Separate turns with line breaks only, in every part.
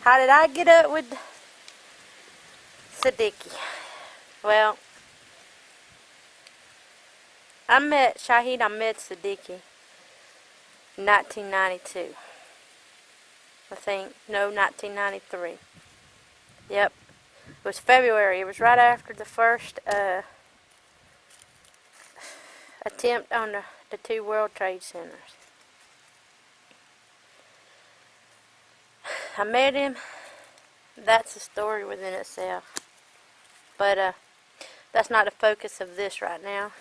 How did I get up with Siddiqui? Well, I met Siddiqui in 1992. I think. No, 1993. Yep. It was February. It was right after the first attempt on the two World Trade Centers. I met him. That's a story within itself. But that's not the focus of this right now.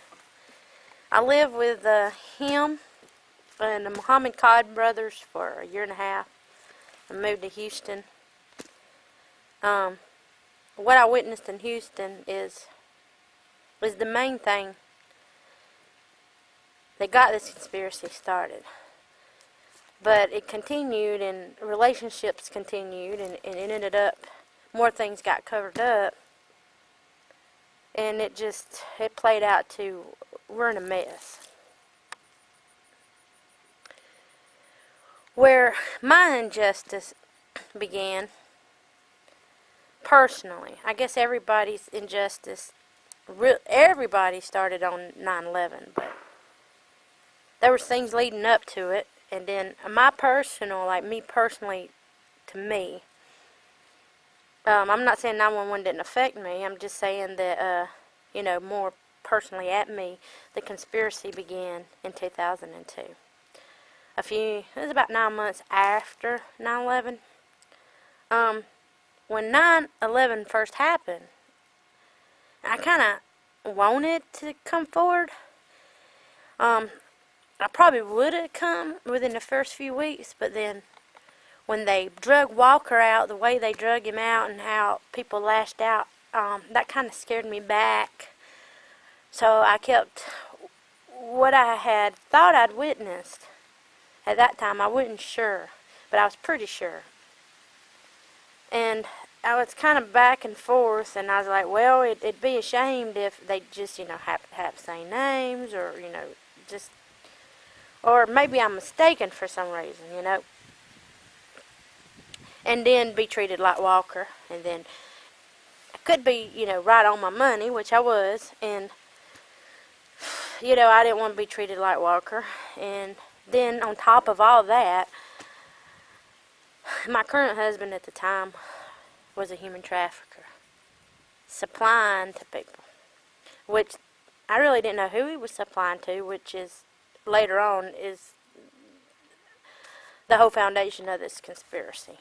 I lived with him and the Muhammad Qad brothers for a year and a half. I moved to Houston. What I witnessed in Houston is the main thing that got this conspiracy started. But it continued, and relationships continued, and it ended up, more things got covered up, and it played out to, we're in a mess. Where my injustice began, personally, I guess everybody's injustice, everybody started on 9/11, but there was things leading up to it, and then my personal, like me personally, to me, I'm not saying 911 didn't affect me, I'm just saying that, more personally at me, the conspiracy began in 2002. It was about 9 months after 9/11. When 9/11 first happened, I kind of wanted to come forward. I probably would have come within the first few weeks, but then when they drug Walker out, the way they drug him out and how people lashed out, that kind of scared me back. So I kept what I had thought I'd witnessed. At that time, I wasn't sure, but I was pretty sure. And I was kind of back and forth, and I was like, well, it'd be a shame if they just, have the same names, or, just, or maybe I'm mistaken for some reason, and then be treated like Walker, and then I could be, right on my money, which I was, and, I didn't want to be treated like Walker, and then on top of all that, my current husband at the time was a human trafficker, supplying to people, which I really didn't know who he was supplying to, which is, later on, is the whole foundation of this conspiracy.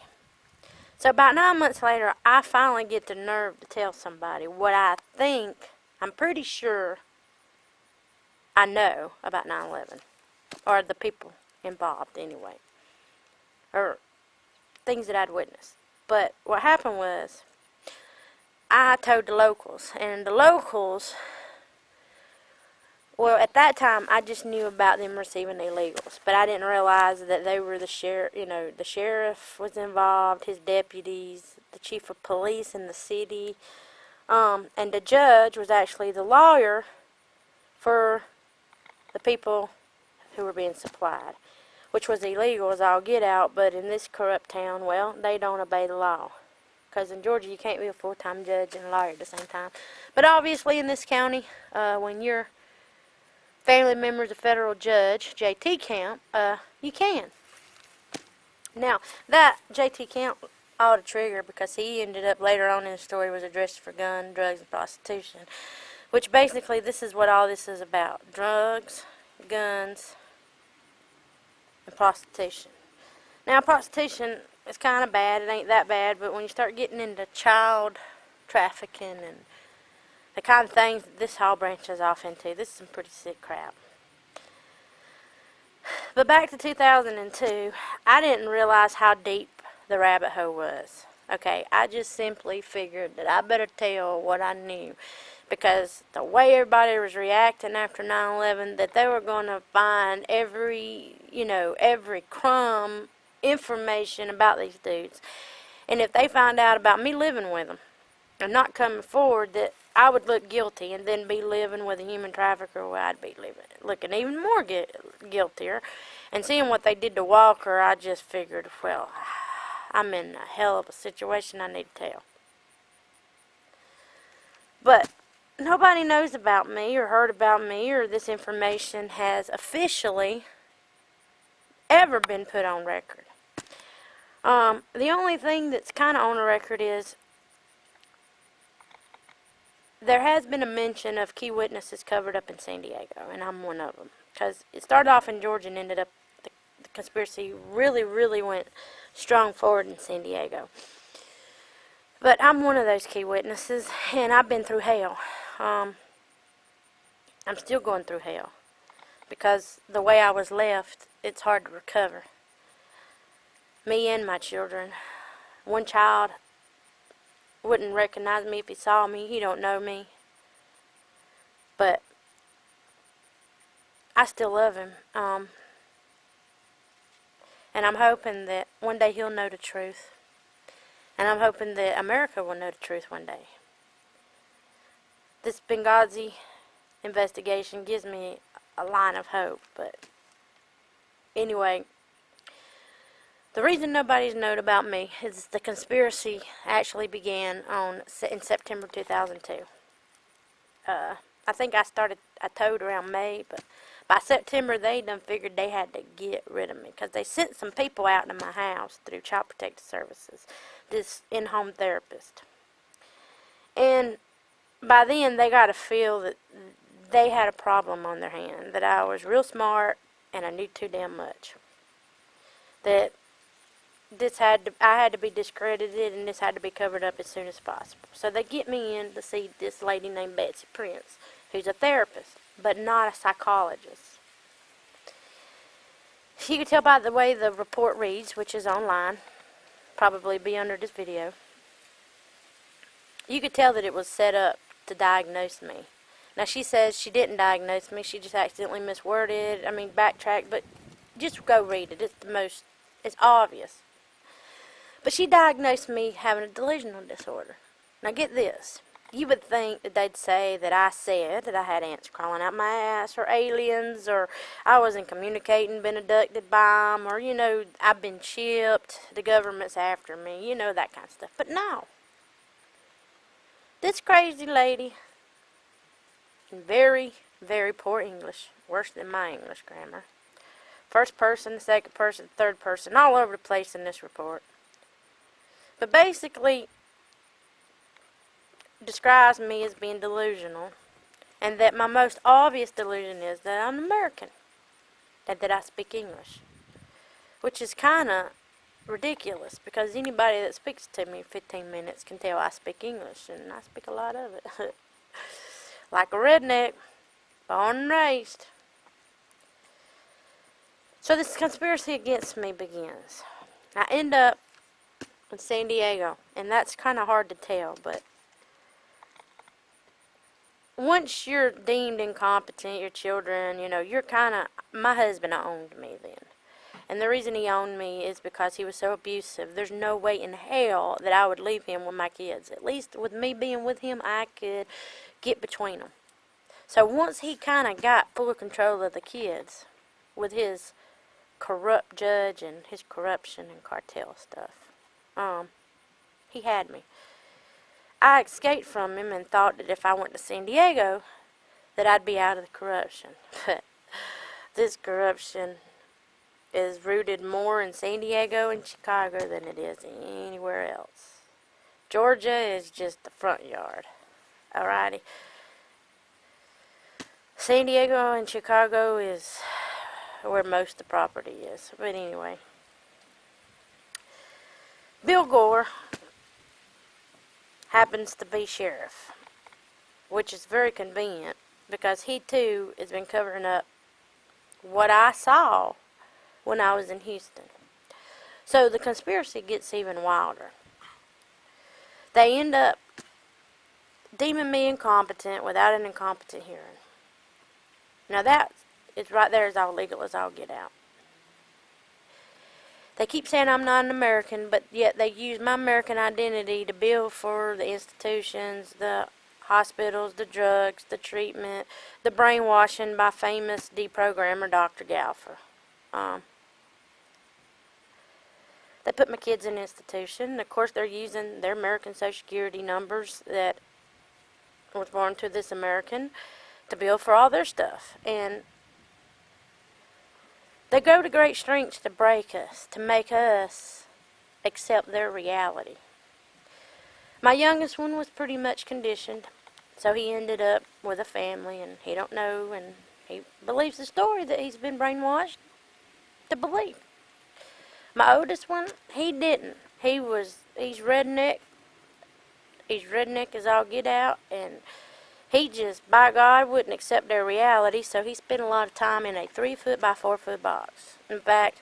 So about 9 months later, I finally get the nerve to tell somebody what I think, I'm pretty sure I know about 9/11, or the people involved anyway, or things that I'd witnessed. But what happened was, I told the locals, and the locals, well, at that time, I just knew about them receiving illegals, but I didn't realize that they were the sheriff, the sheriff was involved, his deputies, the chief of police in the city, and the judge was actually the lawyer for the people who were being supplied, which was illegal as all get out, but in this corrupt town, well, they don't obey the law. Because in Georgia, you can't be a full-time judge and a lawyer at the same time. But obviously in this county, when you're family members of federal judge, J.T. Camp, you can. Now, that J.T. Camp ought to trigger, because he ended up later on in the story was arrested for gun, drugs, and prostitution. Which basically, this is what all this is about. Drugs, guns, and prostitution. Now, prostitution is kind of bad. It ain't that bad, but when you start getting into child trafficking and the kind of things that this all branches off into, this is some pretty sick crap. But back to 2002, I didn't realize how deep the rabbit hole was. Okay, I just simply figured that I better tell what I knew, because the way everybody was reacting after 9/11, that they were going to find every crumb information about these dudes. And if they find out about me living with them and not coming forward, that I would look guilty, and then be living with a human trafficker where I'd be looking even more guiltier. And seeing what they did to Walker, I just figured, well, I'm in a hell of a situation I need to tell. But nobody knows about me or heard about me, or this information has officially ever been put on record. The only thing that's kind of on the record is there has been a mention of key witnesses covered up in San Diego, and I'm one of them. Because it started off in Georgia and ended up, the conspiracy really, really went strong forward in San Diego. But I'm one of those key witnesses, and I've been through hell. I'm still going through hell. Because the way I was left, it's hard to recover. Me and my children. One child wouldn't recognize me if he saw me. He don't know me. But I still love him. And I'm hoping that one day he'll know the truth. And I'm hoping that America will know the truth one day. This Beghazi investigation gives me a line of hope. But anyway, the reason nobody's known about me is the conspiracy actually began in September 2002. I think I told around May, but by September they done figured they had to get rid of me because they sent some people out to my house through Child Protective Services, this in-home therapist. And by then they got to feel that they had a problem on their hand, that I was real smart and I knew too damn much. That I had to be discredited and this had to be covered up as soon as possible. So they get me in to see this lady named Betsy Prince, who's a therapist, but not a psychologist. You can tell by the way the report reads, which is online, probably be under this video. You could tell that it was set up to diagnose me. Now she says she didn't diagnose me, she just accidentally misworded, backtracked, but just go read it. It's obvious. But she diagnosed me having a delusional disorder. Now get this. You would think that they'd say that I said that I had ants crawling out my ass, or aliens, or I wasn't communicating, been abducted by them, or, I've been chipped, the government's after me, that kind of stuff. But no. This crazy lady, in very, very poor English, worse than my English grammar, first person, second person, third person, all over the place in this report. But basically describes me as being delusional, and that my most obvious delusion is that I'm American, and that I speak English, which is kind of ridiculous because anybody that speaks to me 15 minutes can tell I speak English, and I speak a lot of it. Like a redneck, born and raised. So this conspiracy against me begins. I end up in San Diego, and that's kind of hard to tell, but once you're deemed incompetent, your children, my husband owned me then. And the reason he owned me is because he was so abusive. There's no way in hell that I would leave him with my kids. At least with me being with him, I could get between them. So once he kind of got full control of the kids with his corrupt judge and his corruption and cartel stuff, he had me. I escaped from him and thought that if I went to San Diego, that I'd be out of the corruption. But this corruption is rooted more in San Diego and Chicago than it is anywhere else. Georgia is just the front yard. Alrighty. San Diego and Chicago is where most of the property is. But anyway. Bill Gore happens to be sheriff, which is very convenient because he too has been covering up what I saw when I was in Houston. So the conspiracy gets even wilder. They end up deeming me incompetent without an incompetent hearing. Now that is right there is all legal as I'll get out. They keep saying I'm not an American, but yet they use my American identity to bill for the institutions, the hospitals, the drugs, the treatment, the brainwashing by famous deprogrammer Dr. Galfer. They put my kids in an institution. Of course, they're using their American Social Security numbers that was born to this American to bill for all their stuff. And they go to great strengths to break us, to make us accept their reality. My youngest one was pretty much conditioned, so he ended up with a family, and he don't know, and he believes the story that he's been brainwashed to believe. My oldest one, he didn't. He's redneck. He's redneck as all get out, and he just, by God, wouldn't accept their reality, so he spent a lot of time in a 3-foot by 4-foot box. In fact,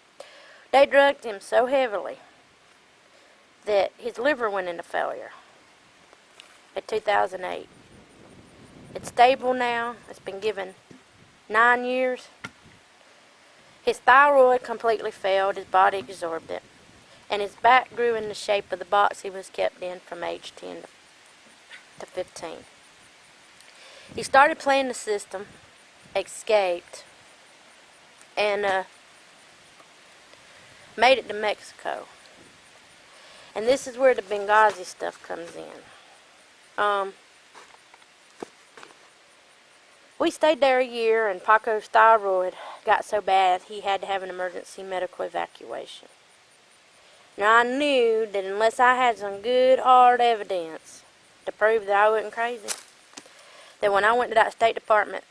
they drugged him so heavily that his liver went into failure in 2008. It's stable now. It's been given 9 years. His thyroid completely failed. His body absorbed it. And his back grew in the shape of the box he was kept in from age 10 to 15. He started playing the system, escaped, and made it to Mexico. And this is where the Beghazi stuff comes in. We stayed there a year, and Paco's thyroid got so bad he had to have an emergency medical evacuation. Now, I knew that unless I had some good, hard evidence to prove that I wasn't crazy, that when I went to that State Department,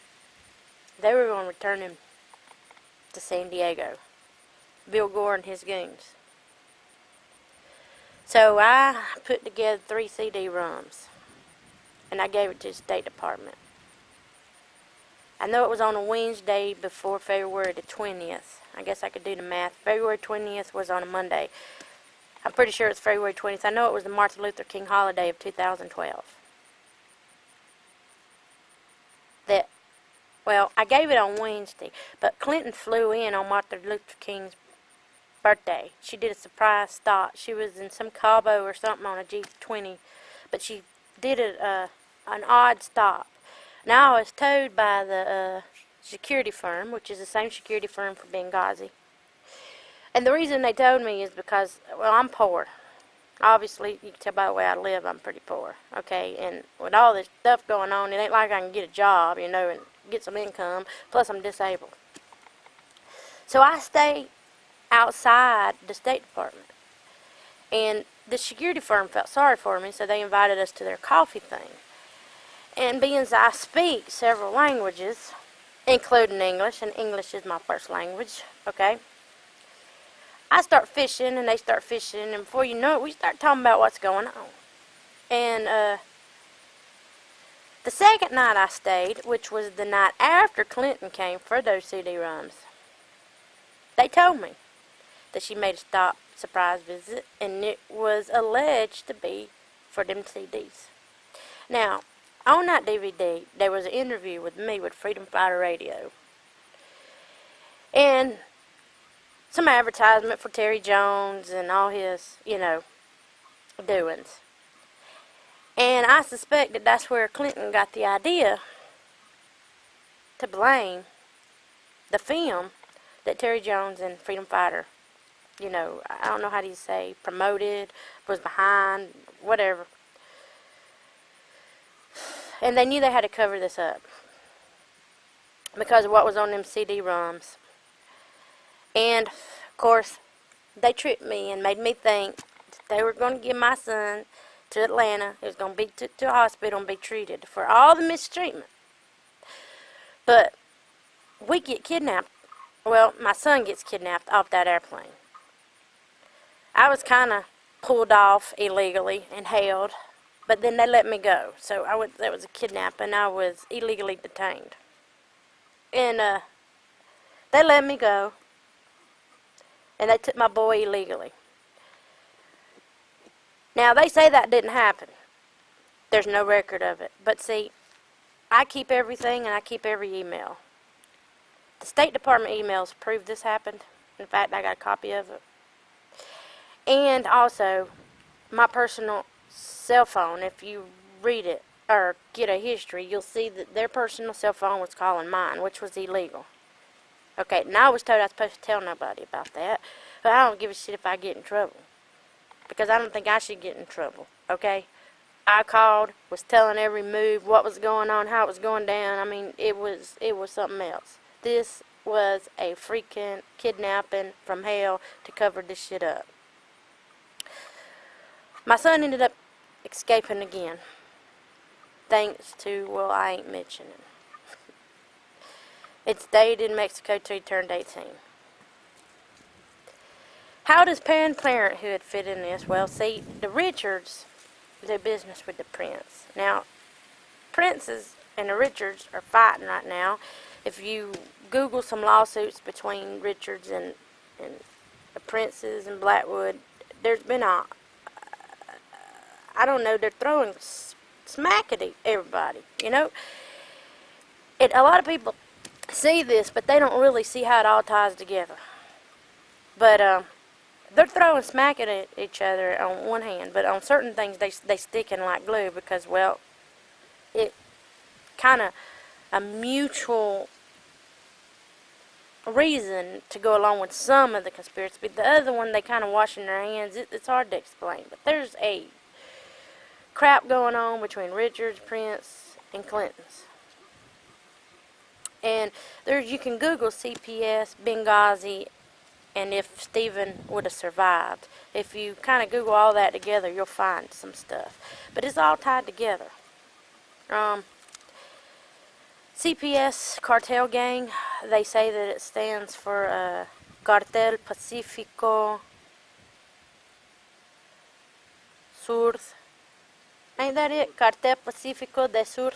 they were going to return him to San Diego. Bill Gore and his goons. So I put together 3 CD-ROMs, and I gave it to the State Department. I know it was on a Wednesday before February the 20th. I guess I could do the math. February 20th was on a Monday. I'm pretty sure it's February 20th. I know it was the Martin Luther King holiday of 2012. Well, I gave it on Wednesday, but Clinton flew in on Martin Luther King's birthday. She did a surprise stop. She was in some Cabo or something on a G20, but she did an odd stop. Now, I was told by the security firm, which is the same security firm for Beghazi, and the reason they told me is because, well, I'm poor. Obviously, you can tell by the way I live, I'm pretty poor, okay? And with all this stuff going on, it ain't like I can get a job, and get some income, plus I'm disabled. So I stay outside the State Department. And the security firm felt sorry for me, so they invited us to their coffee thing. And being as I speak several languages, including English, and English is my first language, okay? I start fishing, and they start fishing, and before you know it, we start talking about what's going on. And the second night I stayed, which was the night after Clinton came for those CD-ROMs, they told me that she made a surprise visit, and it was alleged to be for them CDs. Now, on that DVD, there was an interview with me with Freedom Fighter Radio, and some advertisement for Terry Jones and all his, doings. And I suspect that that's where Clinton got the idea to blame the film that Terry Jones and Freedom Fighter, I don't know how do you say, promoted, was behind, whatever. And they knew they had to cover this up because of what was on them CD-ROMs. And, of course, they tricked me and made me think that they were going to give my son to Atlanta. He was going to be to a hospital and be treated for all the mistreatment. But we get kidnapped. Well, my son gets kidnapped off that airplane. I was kind of pulled off illegally and held, but then they let me go. So that was a kidnapping. I was illegally detained. And they let me go. And they took my boy illegally. Now, they say that didn't happen. There's no record of it. But see, I keep everything and I keep every email. The State Department emails prove this happened. In fact, I got a copy of it. And also, my personal cell phone, if you read it or get a history, you'll see that their personal cell phone was calling mine, which was illegal. Okay, and I was told I was supposed to tell nobody about that. But I don't give a shit if I get in trouble. Because I don't think I should get in trouble, okay? I called, was telling every move, what was going on, how it was going down. I mean, it was something else. This was a freaking kidnapping from hell to cover this shit up. My son ended up escaping again. Thanks to, well, I ain't mentioning. It stayed in Mexico till he turned 18. How does Planned Parenthood fit in this? Well, see, the Richards do business with the Prince. Now, Princes and the Richards are fighting right now. If you Google some lawsuits between Richards and the Princes and Blackwood, there's been I don't know, they're throwing smack at everybody, you know? A lot of people see this, but they don't really see how it all ties together. But, they're throwing smack at each other on one hand, but on certain things they stick in like glue because, well, it kind of a mutual reason to go along with some of the conspiracy. But the other one, they kind of washing their hands. It's hard to explain, but there's a crap going on between Richards, Prince, and Clinton's. And you can Google CPS, Benghazi, and if Stephen would have survived. If you kind of Google all that together, you'll find some stuff. But it's all tied together. CPS, Cartel Gang, they say that it stands for Cartel Pacifico Sur. Ain't that it? Cartel Pacifico de Sur.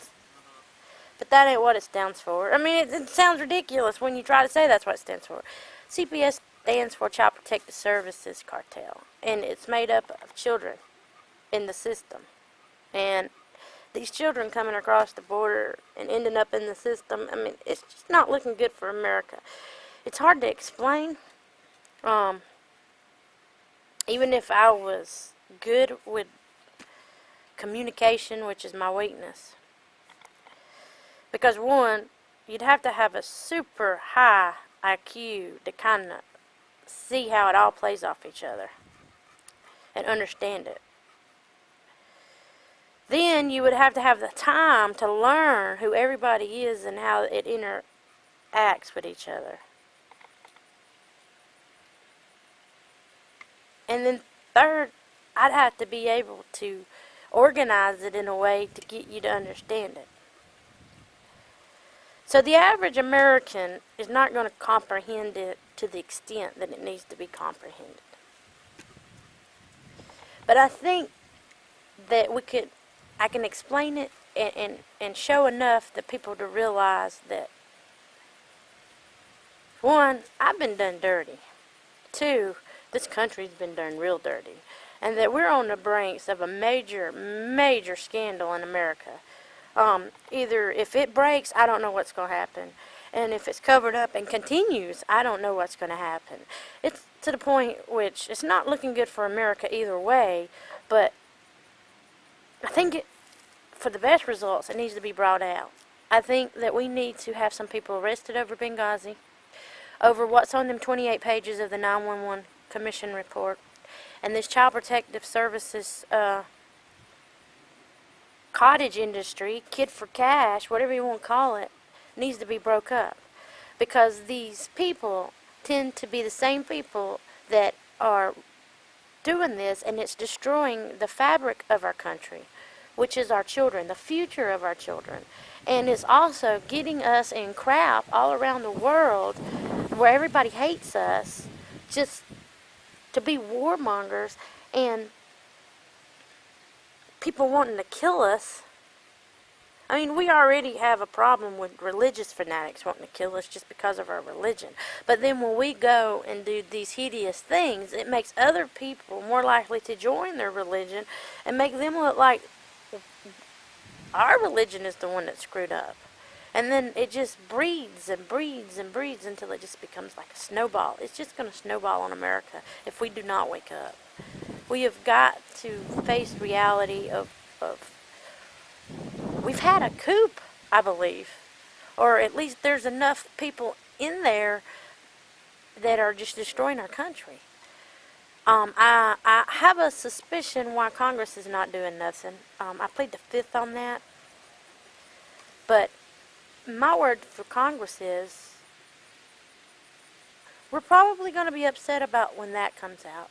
But that ain't what it stands for. I mean, it sounds ridiculous when you try to say that's what it stands for. CPS stands for Child Protective Services Cartel, and it's made up of children in the system. And these children coming across the border and ending up in the system, I mean, it's just not looking good for America. It's hard to explain. Even if I was good with communication, which is my weakness. Because one, you'd have to have a super high IQ to kind of see how it all plays off each other and understand it. Then you would have to have the time to learn who everybody is and how it interacts with each other. And then third, I'd have to be able to organize it in a way to get you to understand it. So the average American is not going to comprehend it to the extent that it needs to be comprehended. But I think that I can explain it and show enough that people to realize that, one, I've been done dirty. Two, this country's been done real dirty. And that we're on the brinks of a major, major scandal in America. Either if it breaks, I don't know what's going to happen. And if it's covered up and continues, I don't know what's going to happen. It's to the point which it's not looking good for America either way, but I think for the best results, it needs to be brought out. I think that we need to have some people arrested over Benghazi, over what's on them 28 pages of the 911 Commission report, and this Child Protective Services cottage industry, kid for cash, whatever you want to call it, needs to be broke up. Because these people tend to be the same people that are doing this, and it's destroying the fabric of our country, which is our children, the future of our children. And it's also getting us in crap all around the world where everybody hates us just to be warmongers and people wanting to kill us. I mean, we already have a problem with religious fanatics wanting to kill us just because of our religion. But then when we go and do these hideous things, it makes other people more likely to join their religion and make them look like our religion is the one that's screwed up. And then it just breeds and breeds and breeds until it just becomes like a snowball. It's just going to snowball on America if we do not wake up. We have got to face reality of we've had a coup, I believe. Or at least there's enough people in there that are just destroying our country. I have a suspicion why Congress is not doing nothing. I plead the fifth on that. But my word for Congress is we're probably going to be upset about when that comes out,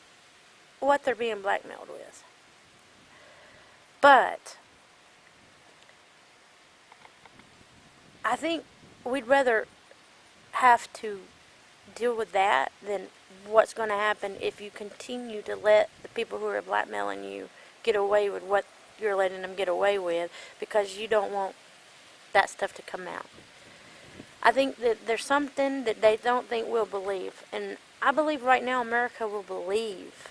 what they're being blackmailed with. But I think we'd rather have to deal with that than what's going to happen if you continue to let the people who are blackmailing you get away with what you're letting them get away with because you don't want that stuff to come out. I think that there's something that they don't think we'll believe, and I believe right now America will believe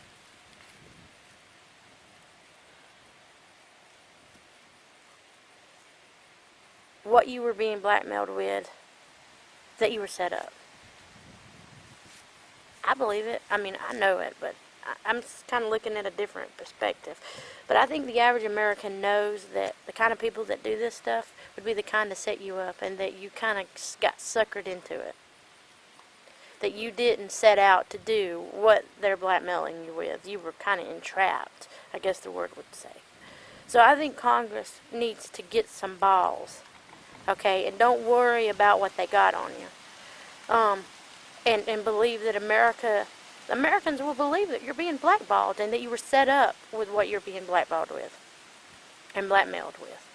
what you were being blackmailed with, that you were set up. I believe it. I mean, I know it, but I'm kind of looking at a different perspective. But I think the average American knows that the kind of people that do this stuff would be the kind to set you up, and that you kind of got suckered into it. That you didn't set out to do what they're blackmailing you with. You were kind of entrapped, I guess the word would say. So I think Congress needs to get some balls, okay, and don't worry about what they got on you. And believe that Americans will believe that you're being blackballed and that you were set up with what you're being blackballed with and blackmailed with.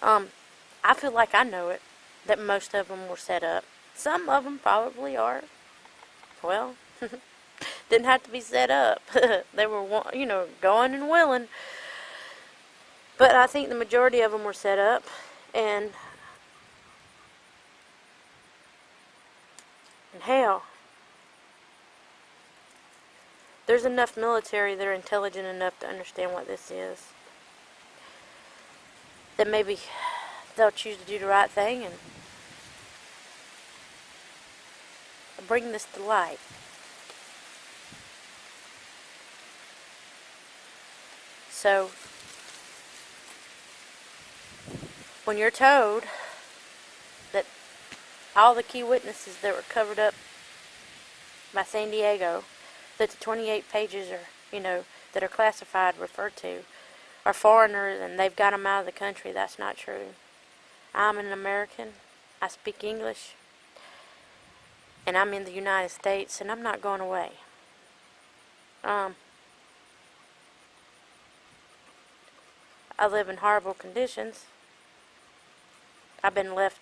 I feel like I know it, that most of them were set up. Some of them probably are. Well, didn't have to be set up. They were, going and willing. But I think the majority of them were set up, and hell, there's enough military that are intelligent enough to understand what this is. That maybe they'll choose to do the right thing and bring this to light. So, when you're told that all the key witnesses that were covered up by San Diego, that the 28 pages are, that are classified, referred to, are foreigners and they've got them out of the country, that's not true. I'm an American. I speak English. And I'm in the United States, and I'm not going away. I live in horrible conditions. I've been left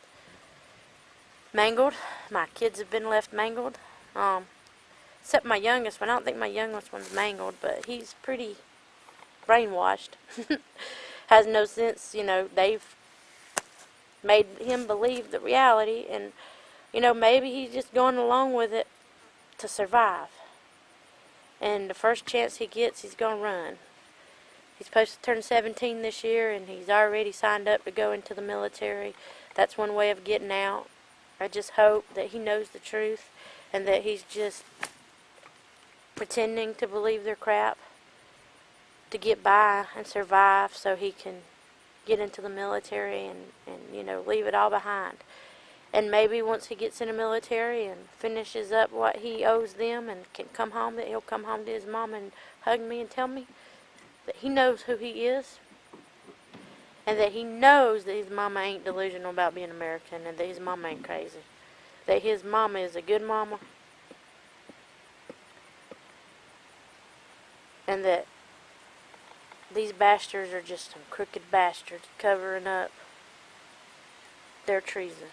mangled. My kids have been left mangled. Except my youngest one. I don't think my youngest one's mangled, but he's pretty brainwashed. Has no sense, they've made him believe the reality, and maybe he's just going along with it to survive. And the first chance he gets, he's going to run. He's supposed to turn 17 this year, and he's already signed up to go into the military. That's one way of getting out. I just hope that he knows the truth and that he's just pretending to believe their crap to get by and survive so he can get into the military and leave it all behind. And maybe once he gets in the military and finishes up what he owes them and can come home, that he'll come home to his mom and hug me and tell me that he knows who he is, and that he knows that his mama ain't delusional about being American, and that his mama ain't crazy. That his mama is a good mama, and that these bastards are just some crooked bastards covering up their treason.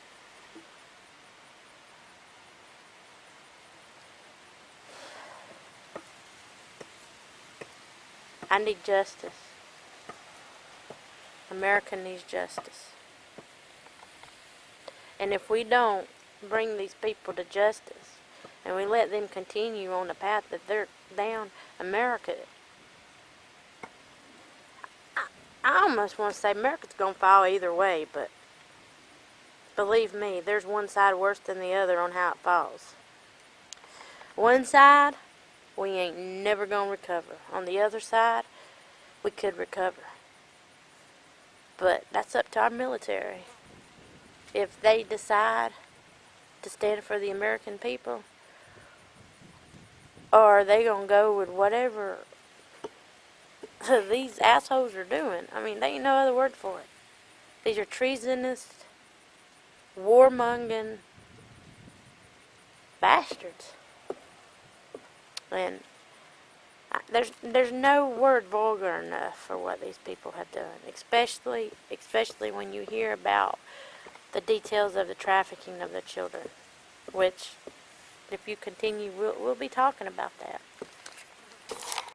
I need justice. America needs justice. And if we don't bring these people to justice, and we let them continue on the path that they're down, America, I almost want to say America's going to fall either way, but believe me, there's one side worse than the other on how it falls. One side, we ain't never going to recover. On the other side, we could recover. But that's up to our military. If they decide to stand for the American people, or are they going to go with whatever these assholes are doing? I mean, there ain't no other word for it. These are treasonous, warmongering bastards. And there's no word vulgar enough for what these people have done, especially when you hear about the details of the trafficking of the children, which, if you continue, we'll be talking about that.